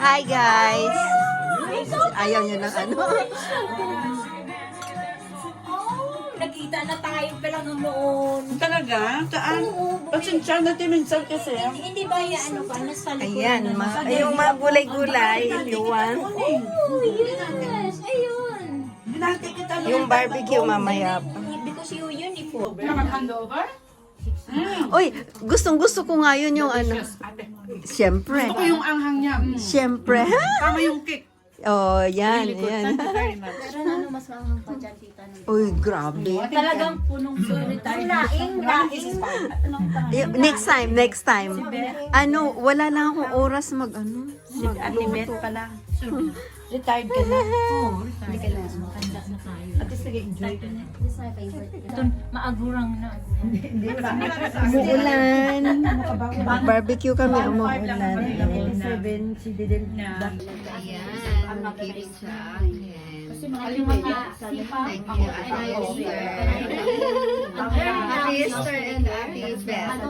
Hi guys! Ayaw nyo ng ano? Nakita na tayo pa lang noon. Talaga? Taan? Pasensya na minsan kasi. Hindi ba yung ano pa? Nasa likod Ayan, yung mga gulay-gulay, if you want. Oh, yes! Ayun! Yung barbecue mamaya pa. Because yun po. Mag-handover? Uy, gustong-gusto ko nga yun yung ano. Siyempre. Gusto ko yung anghang niya. Siyempre. Tama yung cake. Oh, yan, yan. Very much. Pero ano mas mahang pa dyan, tita? Uy, grabe. Talagang punong-puno tayo. Laing. Next time. Ano, wala lang akong oras mag-ano. Magluto ka lang. Retired ka na. Oo, retired ka na. Matanda na tayo. At least nag-enjoy ka na. Ito, maagurang na. Umuulan. Barbecue kami, umuulan. Si Didel na. Ayan, nakikip sa akin. Yung mga sipa. Happy Easter and Happy Beth.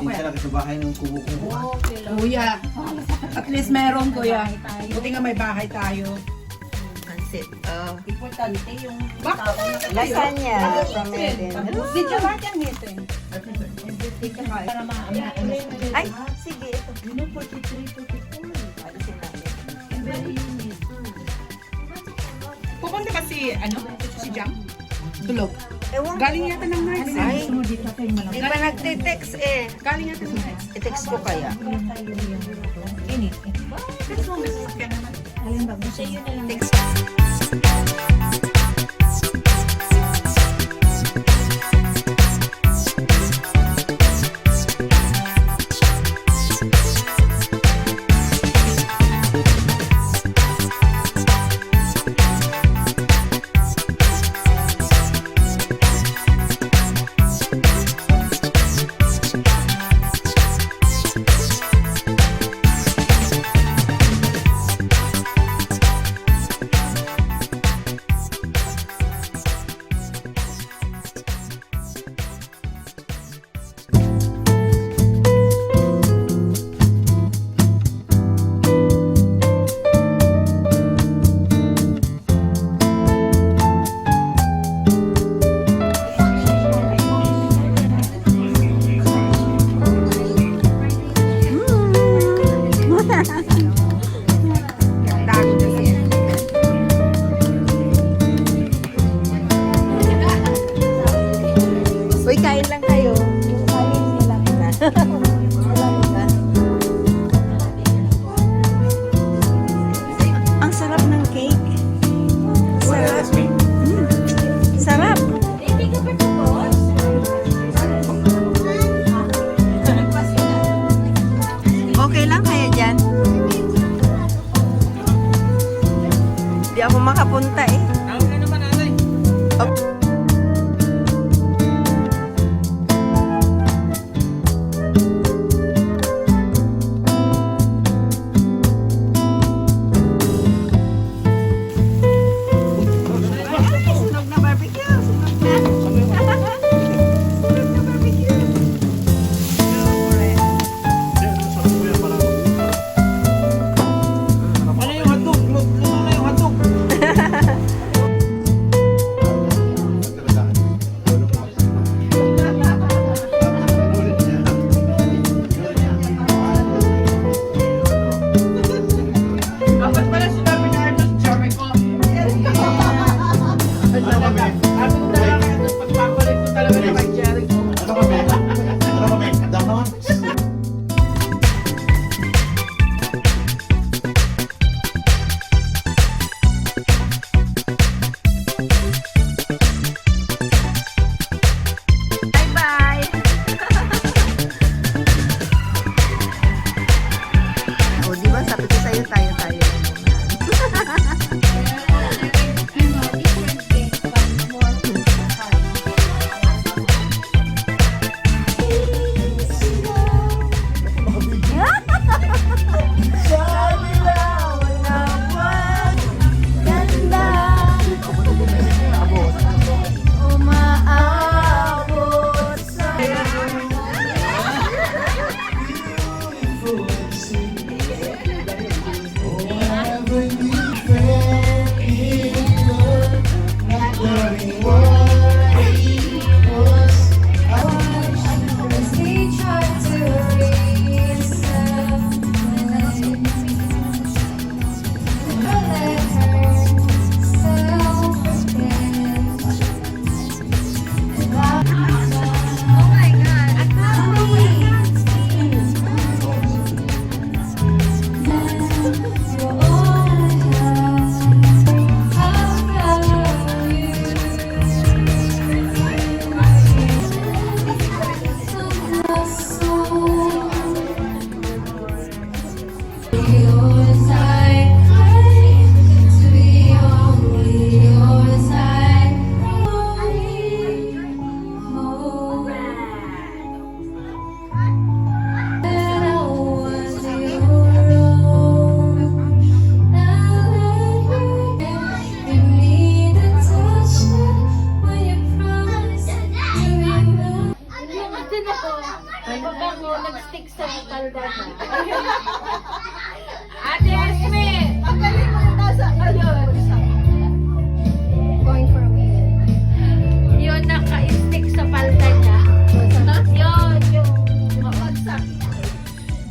Sinta lang sa bahay ng kubo-kubo. Kuya. At least meron kuya. Buti nga may bahay tayo. Pansit. Oh. Importante yung... Lasagna from Eden. Video ba yan meeting? Ay, sige. Ito. Pupunta ba si Jam? Tulog. Ewan ko. Galing yata ng nurse. Ay, di pa nagtitext eh. Galing yata ng nurse. I-text ko kaya. Text mo, message ka naman. Text. Uy, kain lang kayo. Kain nila na. Ang sarap ng cake. Sarap. Sarap. Okay lang kaya dyan? Di ako makapunta eh. Oh. Pag ako nag-stick sa kalda na. Ate Esme! Pagaling mo yung nasa ayun. Going for a wheel. Yun, naka-stick sa palda niya. Yun, yung mabagsak.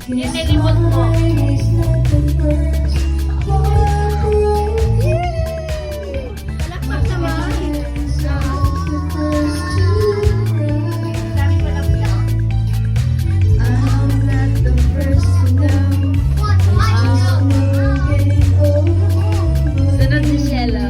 Yun, nilimot mo. Palakpak naman. Dami pa lang yan. Sunod si Shella.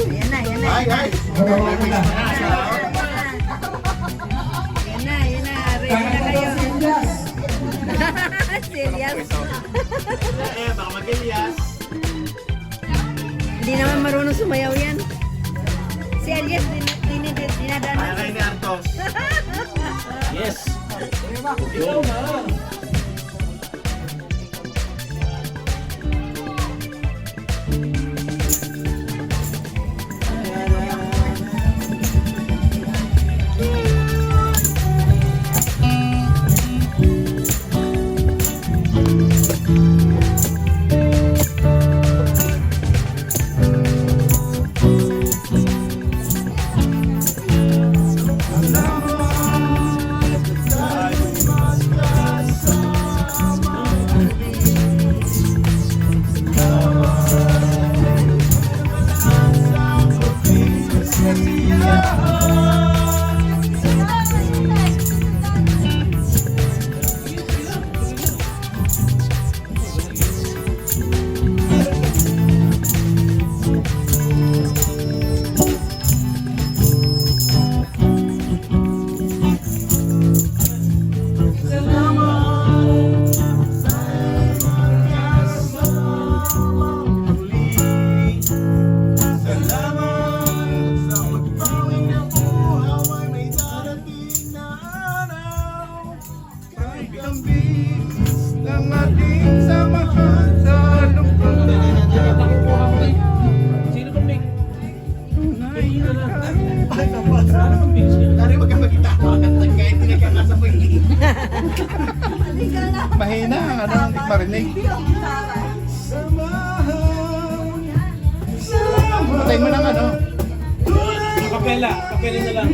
Yan na, yan na. Ay, ay! Yan na, yan na. Ready na kayo. Serious. Eh, baka mag-Elias. Hindi naman marunong sumayaw yan. Si Elias, dinadaan Kaya kayo ni Artos. Yes! ano, hindi marinig. Patayin mo ng ano. Kapela na lang.